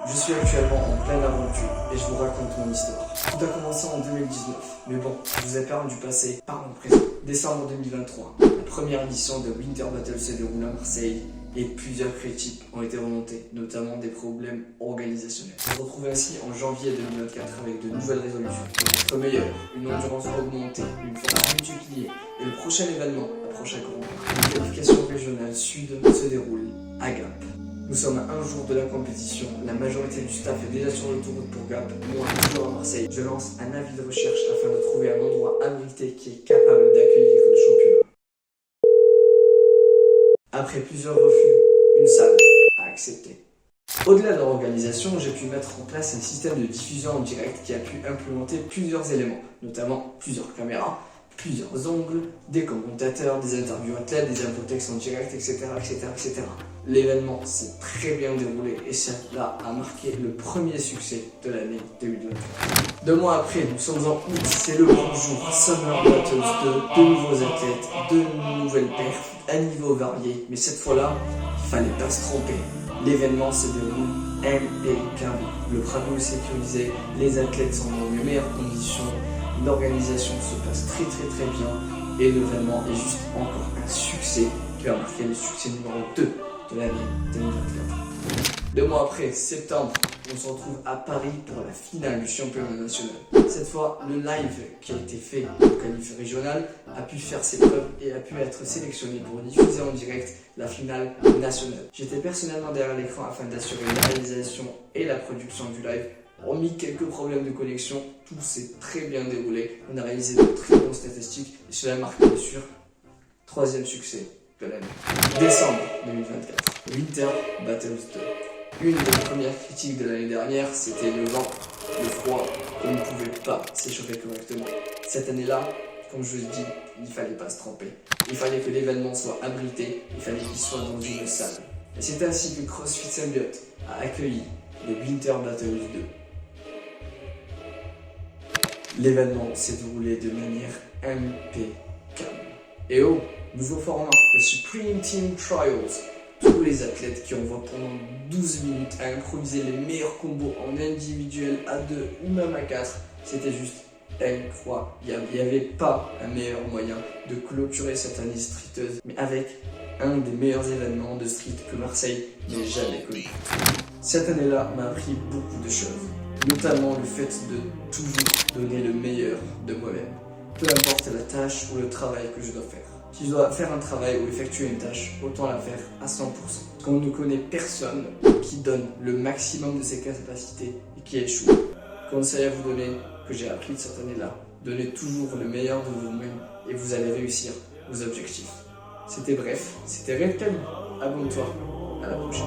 Je suis actuellement en pleine aventure et je vous raconte mon histoire. Tout a commencé en 2019, mais bon, je vous épargne du passé, parlons présent. Décembre 2023, la première édition de Winter Battle se déroule à Marseille et plusieurs critiques ont été remontées, notamment des problèmes organisationnels. On se retrouve ainsi en janvier 2024 avec de nouvelles résolutions. Être meilleur, une endurance augmentée, une force multipliée et le prochain événement approche à grands pas. La qualification régionale sud se déroule à Gap. Nous sommes à un jour de la compétition, la majorité du staff est déjà sur l'autoroute pour Gap, moi toujours à Marseille. Je lance un avis de recherche afin de trouver un endroit abrité qui est capable d'accueillir le championnat. Après plusieurs refus, une salle a accepté. Au-delà de l'organisation, j'ai pu mettre en place un système de diffusion en direct qui a pu implémenter plusieurs éléments, notamment plusieurs caméras, plusieurs ongles, des commentateurs, des interviews athlètes, des infotextes en direct, etc. L'événement s'est très bien déroulé et cela a marqué le premier succès de l'année 2023. 2 mois après, nous sommes en août, c'est le grand jour, Summer Battles 2, de nouveaux athlètes, de nouvelles perfs, à niveau varié, mais cette fois-là, il fallait pas se tromper. L'événement se déroule impeccable, le panneau est sécurisé, les athlètes sont dans les meilleures conditions, l'organisation se passe très bien et l'événement est juste encore un succès qui va marquer le succès numéro 2 de l'année 2024. 2 mois après, septembre, on se retrouve à Paris pour la finale du championnat national. Cette fois, le live qui a été fait au qualif régional a pu faire ses preuves et a pu être sélectionné pour diffuser en direct la finale nationale. J'étais personnellement derrière l'écran afin d'assurer la réalisation et la production du live. Hormis quelques problèmes de connexion, tout s'est très bien déroulé. On a réalisé de très bonnes statistiques et cela a marqué bien sûr 3e succès de l'année. Décembre 2024, Winter Battles 2. Une des premières critiques de l'année dernière, c'était le vent, le froid, qu'on ne pouvait pas s'échauffer correctement. Cette année-là, comme je vous dis, il ne fallait pas se tromper. Il fallait que l'événement soit abrité, il fallait qu'il soit dans une salle. Et c'est ainsi que CrossFit Symbiote a accueilli les Winter Battles 2. L'événement s'est déroulé de manière impeccable. Et oh, nouveau format, le Supreme Team Trials. Tous les athlètes qui envoient pendant 12 minutes à improviser les meilleurs combos en individuel à 2 ou même à 4, c'était juste incroyable. Il n'y avait pas un meilleur moyen de clôturer cette année streeteuse, mais avec un des meilleurs événements de street que Marseille n'ait jamais connu. Cette année-là m'a appris beaucoup de choses, notamment le fait de toujours donner le meilleur de moi-même, peu importe la tâche ou le travail que je dois faire. Si je dois faire un travail ou effectuer une tâche, autant la faire à 100%. Parce qu'on ne connaît personne qui donne le maximum de ses capacités et qui échoue. Conseil à vous donner, que j'ai appris de cette année-là, donnez toujours le meilleur de vous-même et vous allez réussir vos objectifs. C'était bref, c'était Red Cali. Abonne-toi, à la prochaine.